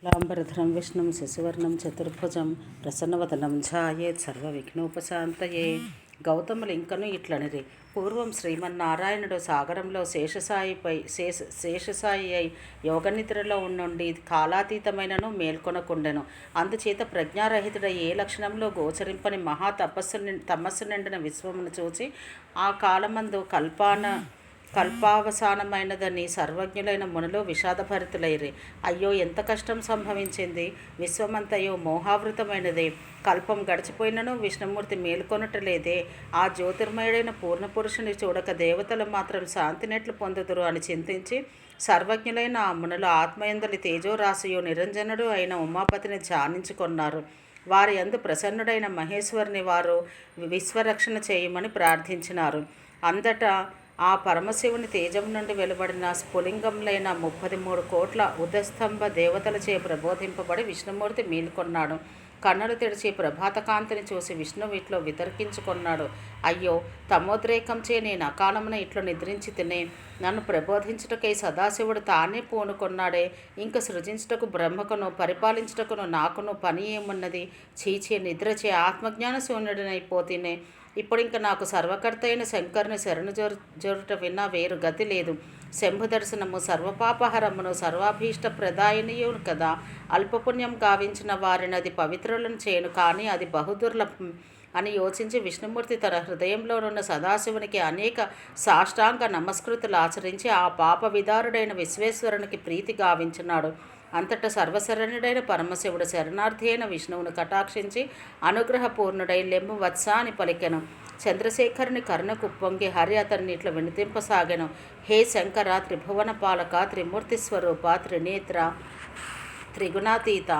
లాంబరధరం విష్ణుం శశివర్ణం చతుర్భుజం ప్రసన్నవదనం ఛాయేత్ సర్వవిఘ్నోపశాంతయే. గౌతములు ఇంకను ఇట్లనిరి. పూర్వం శ్రీమన్నారాయణుడు సాగరంలో శేషసాయి అయి యోగనిద్రలో ఉండి కాలాతీతమైనను మేల్కొనకుండెను. అందుచేత ప్రజ్ఞారహితుడై ఏ లక్షణంలో గోచరింపని మహా తపస్సు నిండిన విశ్వమును చూచి ఆ కాలమందు కల్పావసానమైనదని సర్వజ్ఞులైన మునులు విషాదభరితులైరి. అయ్యో, ఎంత కష్టం సంభవించింది! విశ్వమంతయో మోహావృతమైనదే. కల్పం గడిచిపోయినను విష్ణుమూర్తి మేలుకొనటలేదే. ఆ జ్యోతిర్మయుడైన పూర్ణపురుషుని చూడక దేవతలు మాత్రం శాంతినెట్లు పొందుదురు అని చింతించి సర్వజ్ఞులైన ఆ మునులు ఆత్మయందలి తేజోరాశియు నిరంజనుడు అయిన ఉమాపతిని ధ్యానించుకొన్నారు. వారి యందు ప్రసన్నుడైన మహేశ్వరుని వారు విశ్వరక్షణ చేయమని ప్రార్థించినారు. అంతటా ఆ పరమశివుని తేజం నుండి వెలువడిన స్ఫులింగంలైన 33 కోట్ల ఉదస్తంభ దేవతలచే ప్రబోధింపబడి విష్ణుమూర్తి మేలుకొన్నాడు. కన్నులు తెరిచి ప్రభాతకాంతిని చూసి విష్ణు వీటిలో వితర్కించుకొన్నాడు. అయ్యో, తమోద్రేకంచే నేను అకాలమున ఇట్లు నిద్రించి తినే. నన్ను ప్రబోధించుటకై సదాశివుడు తానే పూనుకొన్నాడే. ఇంక సృజించుటకు బ్రహ్మకును పరిపాలించుటకును నాకును పని ఏమున్నది? చీచే, నిద్రచే ఆత్మజ్ఞాన శూన్యుడినైపోతేనే. ఇప్పుడింక నాకు సర్వకర్త అయిన శంకరుని శరణు జోరుట విన్నా వేరు గతి లేదు. శంభు దర్శనము సర్వపాపహరమును సర్వాభీష్ట ప్రదాయనియు కదా. అల్పపుణ్యం గావించిన వారినది పవిత్రులను చేయను, కానీ అది బహుదుర్లభం అని యోచించి విష్ణుమూర్తి తన హృదయంలోనున్న సదాశివునికి అనేక సాష్టాంగ నమస్కృతులు ఆచరించి ఆ పాప విదారుడైన విశ్వేశ్వరునికి ప్రీతి గావించినాడు. అంతటా సర్వశరణుడైన పరమశివుడు శరణార్థి అయిన విష్ణువును కటాక్షించి అనుగ్రహపూర్ణుడై లెమ్ము వత్స అని పలికెను. చంద్రశేఖరుని కరుణకు పొంగి హరి అతన్ని ఇట్లా వినిపింపసాగెను. హే శంకర, త్రిభువన పాలక, త్రిమూర్తి స్వరూప, త్రినేత్ర, త్రిగుణాతీత,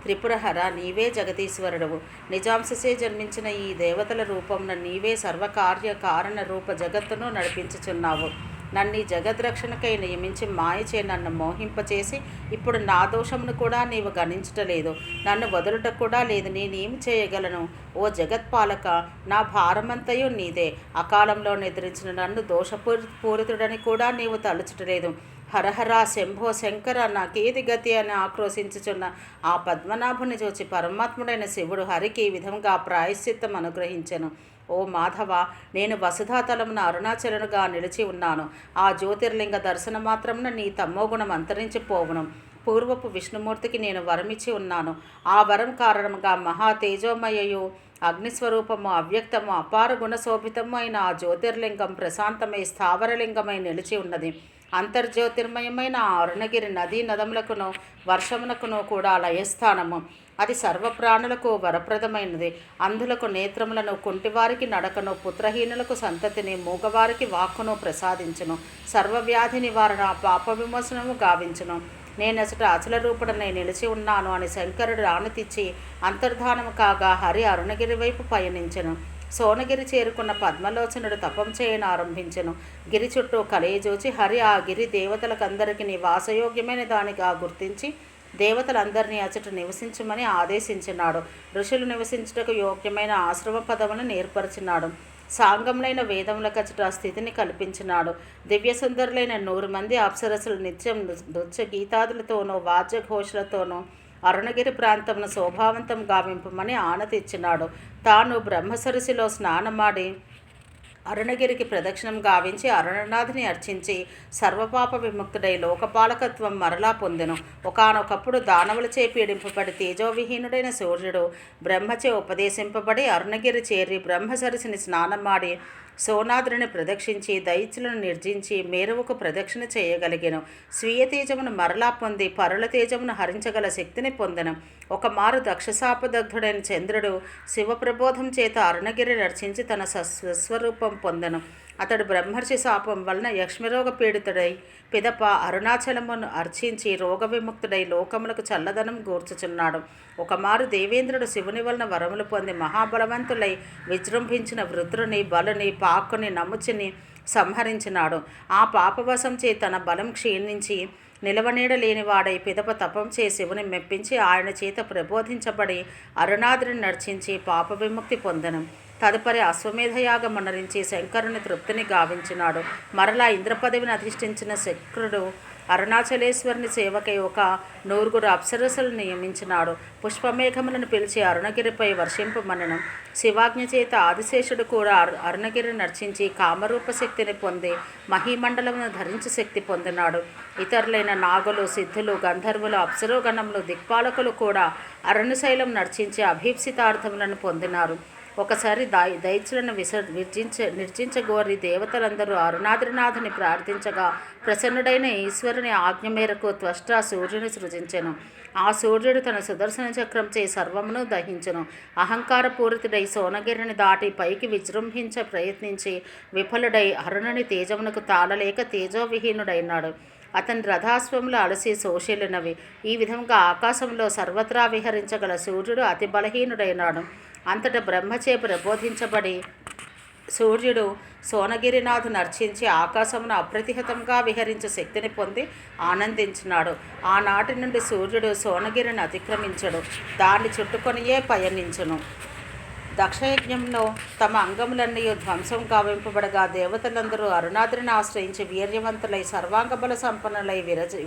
త్రిపురహర, నీవే జగదీశ్వరుడవు. నిజాంశసే జన్మించిన ఈ దేవతల రూపమున నీవే సర్వకార్య కారణ రూప జగత్తును నడిపించుచున్నావు. నన్ను ఈ జగద్రక్షణకై నియమించి మాయచే నన్ను మోహింపచేసి ఇప్పుడు నా దోషమును కూడా నీవు గణించటలేదు. నన్ను వదులుట కూడా లేదు. నేనేమి చేయగలను? ఓ జగత్పాలక, నా భారమంతయు నీదే. అకాలంలో నిద్రించిన నన్ను దోషపూరితుడని కూడా నీవు తలుచుటలేదు. హరహర, శంభో శంకర, నాకేది గతి అని ఆక్రోశించుచున్న ఆ పద్మనాభుని చూచి పరమాత్ముడైన శివుడు హరికి ఈ విధంగా ప్రాయశ్చిత్తం అనుగ్రహించెను. ఓ మాధవ, నేను వసుధాతలమున అరుణాచలునుగా నిలిచి ఉన్నాను. ఆ జ్యోతిర్లింగ దర్శన మాత్రమున నీ తమ్మోగుణం అంతరించిపోవును. పూర్వపు విష్ణుమూర్తికి నేను వరమిచ్చి ఉన్నాను. ఆ వరం కారణముగా మహా తేజోమయయు అగ్నిస్వరూపము అవ్యక్తము అపార గుణశోభితము అయిన ఆ జ్యోతిర్లింగం ప్రశాంతమై స్థావరలింగమై నిలిచి ఉన్నది. అంతర్జ్యోతిర్మయమైన ఆ అరుణగిరి నదీ నదములకును వర్షమునకును కూడా లయస్థానము. అది సర్వప్రాణులకు వరప్రదమైనది. అంధులకు నేత్రములను, కుంటివారికి నడకను, పుత్రహీనులకు సంతతిని, మూగవారికి వాక్కును ప్రసాదించును. సర్వవ్యాధి నివారణ, పాప విమోచనము గావించును. నేనెసట అచల రూపుడనై నిలిచి ఉన్నాను అని శంకరుడు ఆనతిచ్చి అంతర్ధానము కాగా హరి అరుణగిరి వైపు పయనించెను. సోనగిరి చేరుకున్న పద్మలోచనుడు తపం చేయనారంభించెను. గిరి చుట్టూ కలయజూచి హరి ఆ గిరి దేవతలకందరికీ వాసయోగ్యమైన దానిగా గుర్తించి దేవతలందరినీ అచట నివసించమని ఆదేశించినాడు. ఋషులు నివసించుటకు యోగ్యమైన ఆశ్రమ పదవులను ఏర్పరిచినాడు. సాంగములైన వేదములకచట స్థితిని కల్పించినాడు. దివ్యసుందరులైన 100 మంది అప్సరసులు నిత్యం నృత్య గీతాదులతోనూ వాద్యఘోషలతోనూ అరుణగిరి ప్రాంతమును శోభావంతం గావింపమని ఆనతిచ్చినాడు. తాను బ్రహ్మసరసిలో స్నానమాడి అరుణగిరికి ప్రదక్షిణం గావించి అరుణనాథుని అర్చించి సర్వపాప విముక్తుడై లోకపాలకత్వం మరలా పొందెను. ఒకానొకప్పుడు దానవులచే పీడింపబడి తేజోవిహీనుడైన సూర్యుడు బ్రహ్మచే ఉపదేశింపబడి అరుణగిరి చేరి బ్రహ్మసరసిని స్నానమాడి సోనాద్రిని ప్రదక్షించి దైత్యులను నిర్జించి మేరువుకు ప్రదక్షిణ చేయగలిగెను. స్వీయ తేజమును మరలా పొంది పరుల తేజమును హరించగల శక్తిని పొందెను. ఒకమారు దక్షశాపదగ్ధుడైన చంద్రుడు శివప్రబోధం చేత అరుణగిరి నర్చించి తన స్వస్వరూపం పొందెను. అతడు బ్రహ్మర్షి శాపం వలన యక్ష్మరోగ పీడితుడై పిదప అరుణాచలమును అర్చించి రోగ విముక్తుడై లోకములకు చల్లదనం గూర్చుచున్నాడు. ఒకమారు దేవేంద్రుడు శివుని వలన వరములు పొంది మహాబలవంతులై విజృంభించిన వృత్రుని, బలుని, పాక్కుని, నముచిని సంహరించినాడు. ఆ పాపవశం చే తన బలం క్షీణించి నిలవనీడలేనివాడై పిదప తపం చే శివుని మెప్పించి ఆయన చేత ప్రబోధించబడి అరుణాద్రిని నర్చించి పాప విముక్తి పొందెను. తదుపరి అశ్వమేధయాగమునరించి శంకరుని తృప్తిని గావించినాడు. మరలా ఇంద్రపదవిని అధిష్ఠించిన శక్రుడు అరుణాచలేశ్వరుని సేవకై ఒక 100 అప్సరసలు నియమించినాడు. పుష్పమేఘములను పిలిచి అరుణగిరిపై వర్షింపమనెను. శివాజ్ఞ చేత ఆదిశేషుడు కూడా అరుణగిరిని నర్చించి కామరూప శక్తిని పొంది మహీమండలమును ధరించు శక్తి పొందినాడు. ఇతరులైన నాగులు, సిద్ధులు, గంధర్వులు, అప్సరోగణములు, దిక్పాలకులు కూడా అరుణశైలం నర్చించి అభీప్సితార్థములను పొందినారు. ఒకసారి దైత్యులను నిర్జించగోరి దేవతలందరూ అరుణాద్రినాథుని ప్రార్థించగా ప్రసన్నుడైన ఈశ్వరుని ఆజ్ఞ మేరకు త్వష్ట సూర్యుని సృజించెను. ఆ సూర్యుడు తన సుదర్శన చక్రంచే సర్వమును దహించెను. అహంకారపూరితుడై సోనగిరిని దాటి పైకి విజృంభించ ప్రయత్నించి విఫలుడై అరుణుని తేజమునకు తాళలేక తేజోవిహీనుడైనాడు. అతని రథాశ్వములు అలసి శోషిల్లినవి. ఈ విధంగా ఆకాశంలో సర్వత్రా విహరించగల సూర్యుడు అతి బలహీనుడైనాడు. అంతటా బ్రహ్మచే ప్రబోధించబడి సూర్యుడు సోనగిరినాథు నర్చించి ఆకాశమును అప్రతిహతంగా విహరించే శక్తిని పొంది ఆనందించినాడు. ఆనాటి నుండి సూర్యుడు సోనగిరిని అతిక్రమించడు, దాన్ని చుట్టుకొనియే పయనించును. దక్షయజ్ఞంలో తమ అంగములన్నీ ధ్వంసం గావింపబడగా దేవతలందరూ అరుణాద్రిని ఆశ్రయించి వీర్యవంతులై సర్వాంగబల సంపన్నులై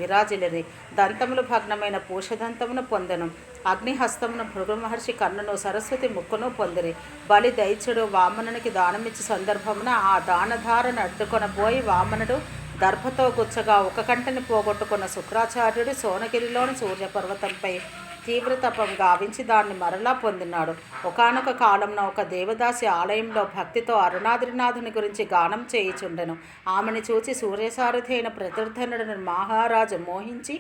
విరాజిలిరి. దంతములు భగ్నమైన పూషదంతమును పొందెను. అగ్నిహస్తమును భృగు మహర్షి కన్నును సరస్వతి ముక్కును పొందిరి. బలి దైత్యుడు వామనునికి దానమిచ్చి సందర్భమున ఆ దానధారను అడ్డుకొనబోయి వామనుడు దర్భతో గుచ్చగా ఒక కంటిని పోగొట్టుకున్న శుక్రాచార్యుడు సోనగిరిలోని సూర్యపర్వతంపై తీవ్రతపం గావించి దాన్ని మరలా పొందినాడు. ఒకానొక కాలంలో ఒక దేవదాసి ఆలయంలో భక్తితో అరుణాద్రినాథుని గురించి గానం చేయుచుండెను. ఆమెను చూచి సూర్యసారథి అయిన ప్రతిర్ధనుడిని మహారాజు మోహించి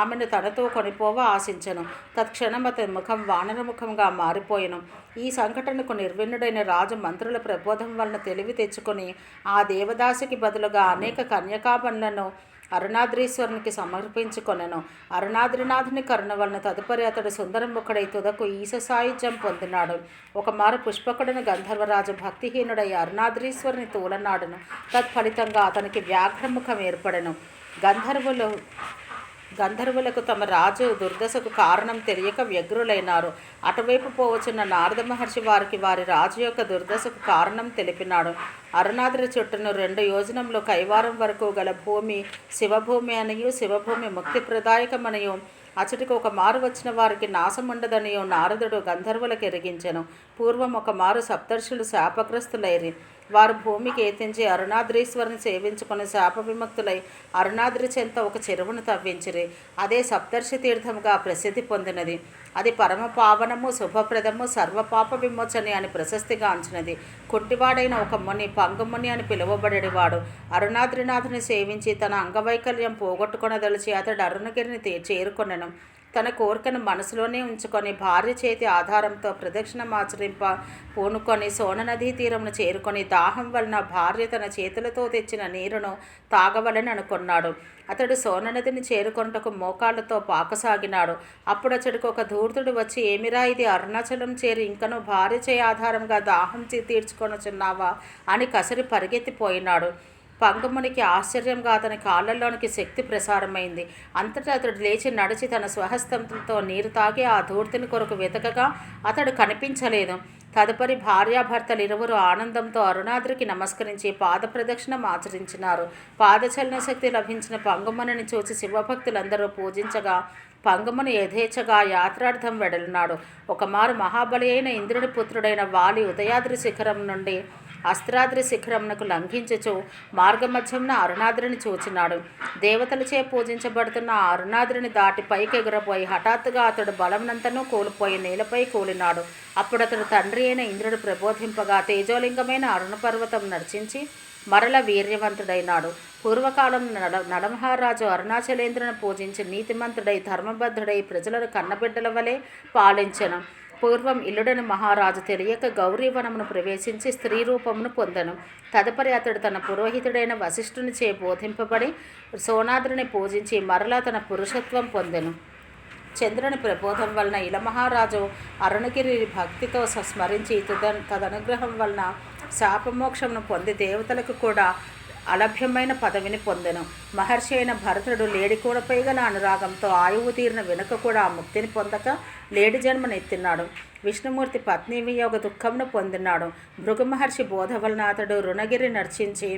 ఆమెను తనతో కొనిపోవ ఆశించెను. తత్క్షణం అతని ముఖం వానరముఖంగా మారిపోయెను. ఈ సంఘటనకు నిర్విణ్ణుడైన రాజు మంత్రుల ప్రబోధం వలన తెలివి తెచ్చుకొని ఆ దేవదాసికి బదులుగా అనేక కన్యకాబన్లను అరుణాద్రీశ్వరునికి సమర్పించుకొనెను. అరుణాద్రినాథుని కరుణ వలన తదుపరి అతడు సుందరముఖుడై తుదకు ఈశ సాయుధ్యం పొందినాడు. ఒకమారు పుష్పకుడను గంధర్వరాజు భక్తిహీనుడై అరుణాద్రీశ్వరుని తూలనాడును. తత్ఫలితంగా అతనికి వ్యాఘ్రముఖం ఏర్పడెను. గంధర్వులకు తమ రాజు దుర్దశకు కారణం తెలియక వ్యగ్రులైనారు. అటువైపు పోవచ్చున్న నారద మహర్షి వారి రాజు యొక్క దుర్దశకు కారణం తెలిపినాడు. అరుణాద్రి చుట్టూను 2 యోజనములు కైవారం వరకు గల భూమి శివభూమి అనియు శివభూమి ముక్తిప్రదాయకమనియు అచటికి ఒక మారు వచ్చిన వారికి నాశముండదనియో నారదుడు గంధర్వులకు ఎరిగించెను. పూర్వం ఒక మారు సప్తర్షులు శాపగ్రస్తులైరి. వారు భూమికి ఏతించి అరుణాద్రీశ్వరుని సేవించుకుని శాప విముక్తులై అరుణాద్రి చెంత ఒక చెరువును తవ్వించిరి. అదే సప్తర్షి తీర్థముగా ప్రసిద్ధి పొందినది. అది పరమ పావనము, శుభప్రదము, సర్వపాప విమోచని అని ప్రశస్తిగాంచినది. కుంటివాడైన ఒక ముని పంగుముని అని పిలువబడేవాడు అరుణాద్రినాథుని సేవించి తన అంగవైకల్యం పోగొట్టుకొనదలిచి అతడు అరుణగిరిని చేరుకొనెను. తన కోరికను మనసులోనే ఉంచుకొని భార్య చేతి ఆధారంతో ప్రదక్షిణమాచరింప పూనుకొని సోననదీ తీరమును చేరుకొని దాహం వలన భార్య తన చేతులతో తెచ్చిన నీరును తాగవలని అనుకున్నాడు. అతడు సోననదిని చేరుకొనుటకు మోకాళ్ళతో పాకసాగినాడు. అప్పుడు అతడికి ఒక ధూర్తుడు వచ్చి, ఏమిరా ఇది, అరుణాచలం చేరి ఇంకను భార్య చేయి ఆధారంగా దాహం తీర్చుకొనుచున్నావా అని కసరి పరిగెత్తిపోయినాడు. పంగుమునికి ఆశ్చర్యంగా అతని కాళ్ళల్లోనికి శక్తి ప్రసారమైంది. అంతటా అతడు లేచి నడిచి తన స్వహస్తంతో నీరు తాగి ఆ ధూర్తిని కొరకు వెతకగా అతడు కనిపించలేదు. తదుపరి భార్యాభర్తలు ఇరువురు ఆనందంతో అరుణాద్రికి నమస్కరించి పాద ప్రదక్షిణం ఆచరించినారు. పాదచలన శక్తి లభించిన పంగుమునిని చూసి శివభక్తులందరూ పూజించగా పంగుముని యథేచ్ఛగా యాత్రార్థం వెడలినాడు. ఒకమారు మహాబలి అయిన ఇంద్రుడి పుత్రుడైన వాలి ఉదయాద్రి శిఖరం నుండి అస్త్రాద్రి శిఖరమునకు లంఘించుచు మార్గమధ్యంన అరుణాద్రిని చూచినాడు. దేవతలచే పూజించబడుతున్న ఆ అరుణాద్రిని దాటి పైకి ఎగురపోయి హఠాత్తుగా అతడు బలమునంతనూ కూలిపోయి నేలపై కూలినాడు. అప్పుడు అతడు తండ్రి అయిన ఇంద్రుడు ప్రబోధింపగా తేజోలింగమైన అరుణపర్వతం నర్చించి మరల వీర్యవంతుడైనాడు. పూర్వకాలం నడమహారాజు అరుణాచలేంద్రుని పూజించి నీతిమంతుడై ధర్మబద్ధుడై ప్రజలను కన్నబిడ్డల వలె పాలించెను. పూర్వం ఇల్లుడని మహారాజు తెలియక గౌరీవనమును ప్రవేశించి స్త్రీ రూపమును పొందెను. తదుపరి అతడు తన పురోహితుడైన వశిష్ఠునిచే బోధింపబడి సోనాద్రిని పూజించి మరలా తన పురుషత్వం పొందెను. చంద్రుని ప్రబోధం వలన ఇలమహారాజు అరుణగిరి భక్తితో స్మరించి తదనుగ్రహం వలన శాపమోక్షమును పొంది దేవతలకు కూడా అలభ్యమైన పదవిని పొందెను. మహర్షి అయిన భరతుడు లేడికూడపై గల అనురాగంతో ఆయువు తీరిన వెనుక కూడా ఆ ముక్తిని పొందక లేడి జన్మనెత్తినాడు. విష్ణుమూర్తి పత్ని వియోగ దుఃఖమును పొందినాడు. భృగు మహర్షి బోధ వలన అతడు రుణగిరి నర్చించి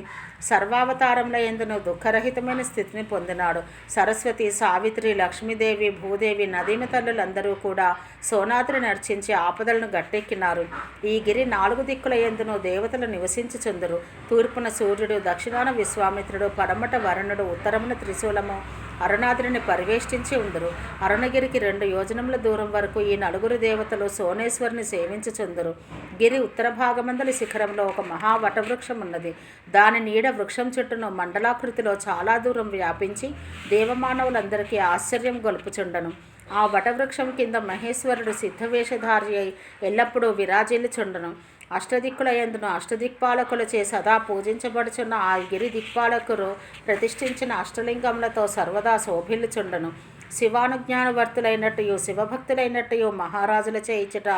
సర్వావతారముల యందును దుఃఖరహితమైన స్థితిని పొందినాడు. సరస్వతి, సావిత్రి, లక్ష్మీదేవి, భూదేవి, నదీమ తల్లులందరూ కూడా సోనాద్రి నర్చించి ఆపదలను గట్టెక్కినారు. ఈ గిరి 4 దిక్కుల యందును దేవతలు నివసించుచుందురు. తూర్పున సూర్యుడు, దక్షిణాన విశ్వామిత్రుడు, పడమట వరుణుడు, ఉత్తరమున త్రిశూలము అరుణాద్రిని పరివేష్టించి ఉందరు. అరుణగిరికి 2 యోజనముల దూరం వరకు ఈ 4 దేవతలు సోనేశ్వరిని సేవించుచుందరు. గిరి ఉత్తర భాగమందలి శిఖరంలో ఒక మహావటవృక్షం ఉన్నది. దాని నీడ వృక్షం చుట్టూను మండలాకృతిలో చాలా దూరం వ్యాపించి దేవమానవులందరికీ ఆశ్చర్యం గొలుపుచుండను. ఆ వటవృక్షం కింద మహేశ్వరుడు సిద్ధవేషధారి అయి ఎల్లప్పుడూ విరాజిల్లుచుండను. అష్టదిక్కుల యందును అష్టదిక్పాలకులచే సదా పూజించబడుచున్న ఆ గిరి దిక్పాలకులు ప్రతిష్ఠించిన అష్టలింగములతో సర్వదా శోభిల్లుచుండను. శివానుజ్ఞానవర్తులైనట్టు శివభక్తులైనట్టు మహారాజులచే ఇచ్చట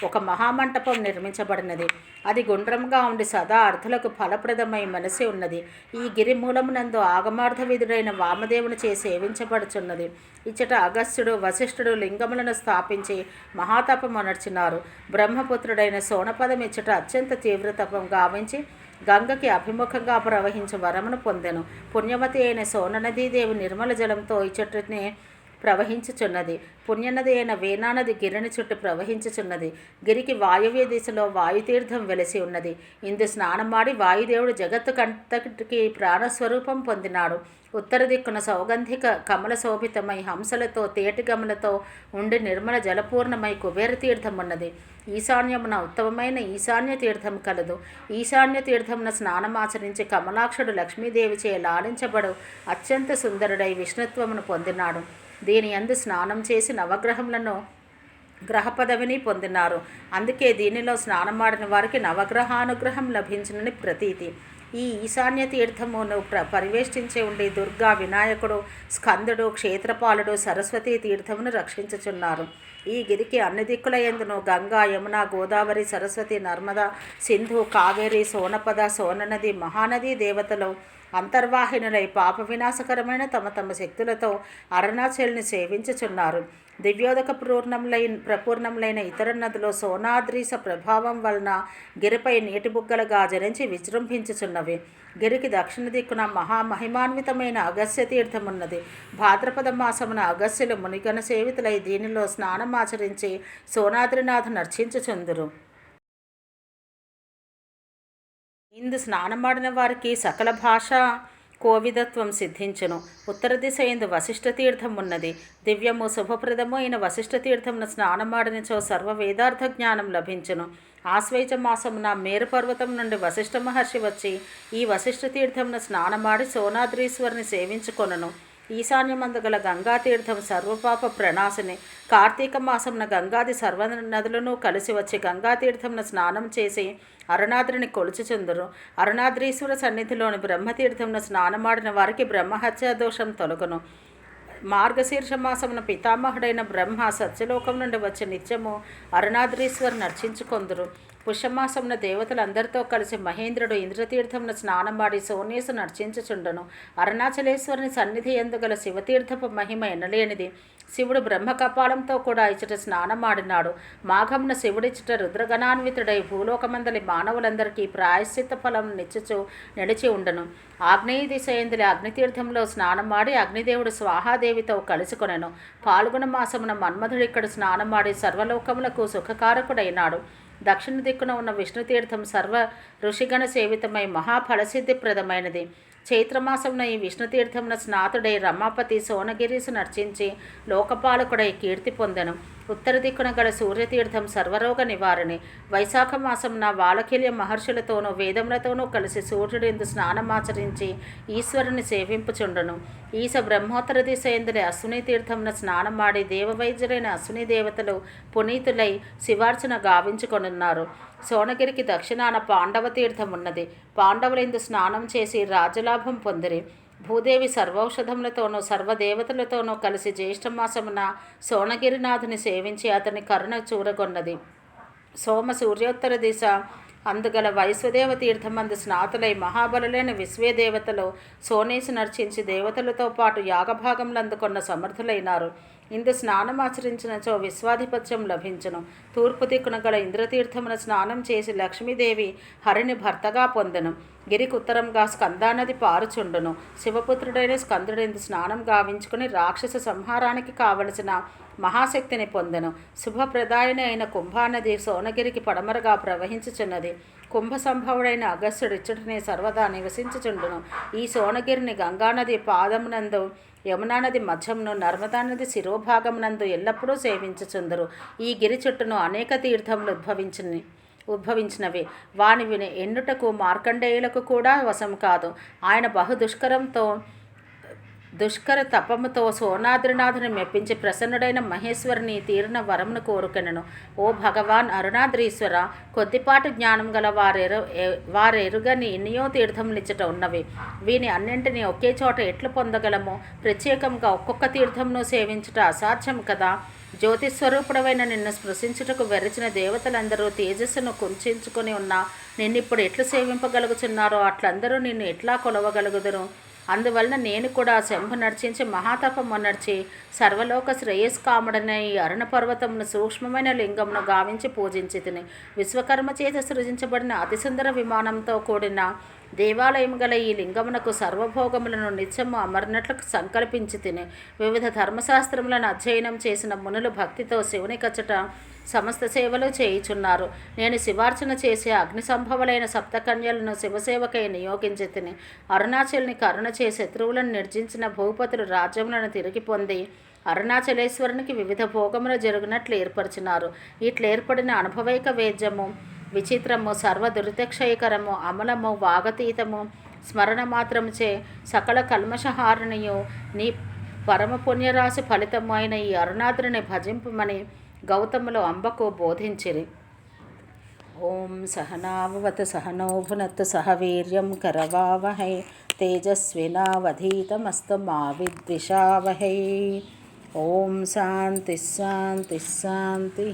ఒక మహామంటపం నిర్మించబడినది. అది గుండ్రంగా ఉండి సదా అర్థులకు ఫలప్రదమై మనసి ఉన్నది. ఈ గిరి మూలమునందు ఆగమార్థ విధుడైన వామదేవునిచే సేవించబడుచున్నది. ఇచ్చట అగస్త్యుడు, వశిష్ఠుడు లింగములను స్థాపించి మహాతపమునర్చినారు. బ్రహ్మపుత్రుడైన సోనపదం ఇచ్చట అత్యంత తీవ్రతపం గావించి గంగకి అభిముఖంగా ప్రవహించు వరమును పొందెను. పుణ్యవతి అయిన సోననదీదేవి నిర్మల జలంతో ఇచ్చటనే ప్రవహించుచున్నది. పుణ్యనది అయిన వేనానది గిరిని చుట్టూ ప్రవహించుచున్నది. గిరికి వాయువ్య దిశలో వాయుతీర్థం వెలసి ఉన్నది. ఇందు స్నానమాడి వాయుదేవుడు జగత్తు కంతటికి ప్రాణస్వరూపం పొందినాడు. ఉత్తర దిక్కున సౌగంధిక కమల శోభితమై హంసలతో తేటిగమలతో ఉండి నిర్మల జలపూర్ణమై కుబేర తీర్థం ఉన్నది. ఈశాన్యమున ఉత్తమమైన ఈశాన్య తీర్థం కలదు. ఈశాన్య తీర్థమున స్నానమాచరించి కమలాక్షుడు లక్ష్మీదేవిచే లాలించబడు అత్యంత సుందరుడై విష్ణుత్వమును పొందినాడు. దీని యందు స్నానం చేసి నవగ్రహములను గ్రహ పదవిని పొందినారు. అందుకే దీనిలో స్నానమాడిన వారికి నవగ్రహానుగ్రహం లభించునని ప్రతీతి. ఈ ఈశాన్య తీర్థమును పరివేష్టించి ఉండి దుర్గా, వినాయకుడు, స్కందుడు, క్షేత్రపాలుడు, సరస్వతీ తీర్థమును రక్షించుచున్నారు. ఈ గిరికి అన్ని దిక్కుల యందును గంగా, యమున, గోదావరి, సరస్వతి, నర్మద, సింధు, కావేరి, సోనపద, సోననది, మహానది దేవతలు అంతర్వాహినులై పాప వినాశకరమైన తమ తమ శక్తులతో అరుణాచల్ని సేవించుచున్నారు. దివ్యోదక ప్రపూర్ణములైన ఇతర నదులు సోనాద్రీస ప్రభావం వలన గిరిపై నీటి బుగ్గలుగా జరించి విజృంభించుచున్నవి. గిరికి దక్షిణ దిక్కున మహామహిమాన్వితమైన అగస్య తీర్థమున్నది. భాద్రపద మాసమున అగస్యులు మునిగన సేవితులై దీనిలో స్నానమాచరించి సోనాద్రినాథు నర్చించుచుందురు. ఇందు స్నానమాడిన వారికి సకల భాష కోవిదత్వం సిద్ధించును. ఉత్తర దిశ ఎందు వశిష్ఠ తీర్థం ఉన్నది. దివ్యము శుభప్రదము అయిన వశిష్ఠ తీర్థమును స్నానమాడినచో సర్వ వేదార్థ జ్ఞానం లభించును. ఆశ్వయుజ మాసమున మేరు పర్వతం నుండి వశిష్ఠ మహర్షి వచ్చి ఈ వశిష్ఠ తీర్థమును స్నానమాడి సోనాద్రీశ్వరిని సేవించుకొనను. ఈశాన్యమందు గల గంగాతీర్థం సర్వపాప ప్రణాశిని. కార్తీక మాసమున గంగాది సర్వ నదులను కలిసి వచ్చి గంగాతీర్థమును స్నానం చేసి అరుణాద్రిని కొలుచుచుందురు. అరుణాద్రీశ్వర సన్నిధిలోని బ్రహ్మతీర్థమును స్నానమాడిన వారికి బ్రహ్మహత్యా దోషం తొలగును. మార్గశీర్ష మాసమున పితామహుడైన బ్రహ్మ సత్యలోకం నుండి వచ్చి నిత్యము అరుణాద్రీశ్వరు నర్చించుకొందురు. పుష్యమాసమున దేవతలందరితో కలిసి మహేంద్రుడు ఇంద్రతీర్థమున స్నానమాడి సోనేసు నర్చించుచుండను. అరుణాచలేశ్వరుని సన్నిధి ఎందుగల శివతీర్థపు మహిమ ఎనలేనిది. శివుడు బ్రహ్మకపాలంతో కూడా ఇచ్చట స్నానమాడినాడు. మాఘమున శివుడిచ్చట రుద్రగణాన్వితుడై భూలోకమందలి మానవులందరికీ ప్రాయశ్చిత్త ఫలం నిచ్చుచు నిలిచి ఉండను. ఆగ్నేయ దిశ ఎందుల అగ్నితీర్థంలో స్నానమాడి అగ్నిదేవుడు స్వాహాదేవితో కలుసుకొనెను. పాల్గొన మాసమున మన్మధుడిక్కడ స్నానమాడి సర్వలోకములకు సుఖకారకుడైనాడు. దక్షిణ దిక్కున ఉన్న విష్ణుతీర్థం సర్వ ఋషిగణ సేవితమై మహాఫలసిద్ధిప్రదమైనది. చైత్రమాసమున ఈ విష్ణుతీర్థమున స్నాతుడై రమాపతి సోనగిరీసు నర్చించి లోకపాలకుడై కీర్తి పొందెను. ఉత్తర దిక్కున గల సూర్యతీర్థం సర్వరోగ నివారణి. వైశాఖ మాసమున వాలకిల్య మహర్షులతోనూ వేదములతోనూ కలిసి సూర్యుడిందు స్నానమాచరించి ఈశ్వరుని సేవింపుచుండును. ఈశ బ్రహ్మోత్తర దిశ ఎందులే అశ్విని తీర్థమున స్నానమాడి దేవవైద్యులైన అశ్విని దేవతలు పునీతులై శివార్చన గావించుకొనున్నారు. సోనగిరికి దక్షిణాన పాండవ తీర్థం ఉన్నది. పాండవులందు స్నానం చేసి రాజలాభం పొందిరి. భూదేవి సర్వౌషధములతోనూ సర్వదేవతలతోనూ కలిసి జ్యేష్ఠమాసమున సోనగిరినాథుని సేవించి అతని కరుణ చూరగొన్నది. సోమ సూర్యోత్తర దిశ అందుగల వైశ్వదేవ తీర్థమందు స్నాతులై మహాబలులైన విశ్వేదేవతలు సోనేసు నర్చించి దేవతలతో పాటు యాగభాగములు అందుకొన్న సమర్థులైనారు. ఇందు స్నానం ఆచరించినచో విశ్వాధిపత్యం లభించును. తూర్పు దిక్కున గల ఇంద్రతీర్థమున స్నానం చేసి లక్ష్మీదేవి హరిని భర్తగా పొందెను. గిరికి ఉత్తరంగా స్కందానది పారుచుండును. శివపుత్రుడైన స్కందుడిందు స్నానం గావించుకుని రాక్షస సంహారానికి కావలసిన మహాశక్తిని పొందెను. శుభప్రదాయని అయిన కుంభానది సోనగిరికి పడమరగా ప్రవహించుచున్నది. కుంభ సంభవుడైన అగస్త్యుడు ఇచ్చటిని సర్వదా నివసించుచుండును. ఈ సోనగిరిని గంగానది పాదమునందు, యమునా నది మధ్యమును, నర్మదా నది శిరోభాగమునందు ఎల్లప్పుడూ సేవించుచుందరు. ఈ గిరి చుట్టూను అనేక తీర్థములు ఉద్భవించినవి. వాని ఎన్నుటకు మార్కండేయులకు కూడా వశం కాదు. ఆయన దుష్కర తపముతో సోనాద్రినాథుని మెప్పించి ప్రసన్నుడైన మహేశ్వరుని తీరిన వరమును కోరుకెనను. ఓ భగవాన్ అరుణాద్రీశ్వర, కొద్దిపాటి జ్ఞానం గల వారెరుగని ఎన్నో తీర్థములిచ్చట ఉన్నవి. వీని అన్నింటినీ ఒకే చోట ఎట్లు పొందగలమో? ప్రత్యేకంగా ఒక్కొక్క తీర్థమును సేవించుట అసాధ్యం కదా. జ్యోతిస్వరూపుడవైన నిన్ను స్పృశించుటకు వెరచిన దేవతలందరూ తేజస్సును కుంచుకొని ఉన్నా నిన్నిప్పుడు ఎట్లు సేవింపగలుగుచున్నారో అట్లందరూ నిన్ను ఎట్లా కొలవగలుగుదురు? అందువలన నేను కూడా శంభు నర్చించి మహాతపము నర్చి సర్వలోక శ్రేయస్కాముడైన ఈ అరుణ పర్వతమును సూక్ష్మమైన లింగమును గావించి పూజించి తిని విశ్వకర్మ చేత సృజించబడిన అతిసుందర విమానంతో కూడిన దేవాలయం గల ఈ లింగమునకు సర్వభోగములను నిత్యము అమర్నట్లు సంకల్పించి తిని వివిధ ధర్మశాస్త్రములను అధ్యయనం చేసిన మునులు భక్తితో శివుని కచ్చట సమస్త సేవలు చేయుచున్నారు. నేను శివార్చన చేసే అగ్ని సంభవులైన సప్తకన్యలను శివసేవకై నియోగించి తిని అరుణాచల్ని కరుణ చే శత్రువులను నిర్జించిన భూపతులు రాజ్యములను తిరిగి పొంది అరుణాచలేశ్వరునికి వివిధ భోగములు జరుగునట్లు ఏర్పరిచినారు. ఇట్లా ఏర్పడిన అనుభవైక వేద్యము విచిత్రము, సర్వ దురితక్షయకరము, అమలము, వాగతీతము, స్మరణ మాత్రముచే సకల కల్మషహారణియు నీ పరమ పుణ్యరాశి ఫలితము అయిన ఈ అరుణాద్రిని భజింపమని గౌతములు అంబకు బోధించిరి. ఓం సహనావవతు సహనో భునత్తు సహ వీర్యం కరవావహై తేజస్వినావధీతమస్తు మా విద్విషావహై. ఓం శాంతి శాంతి శాంతి.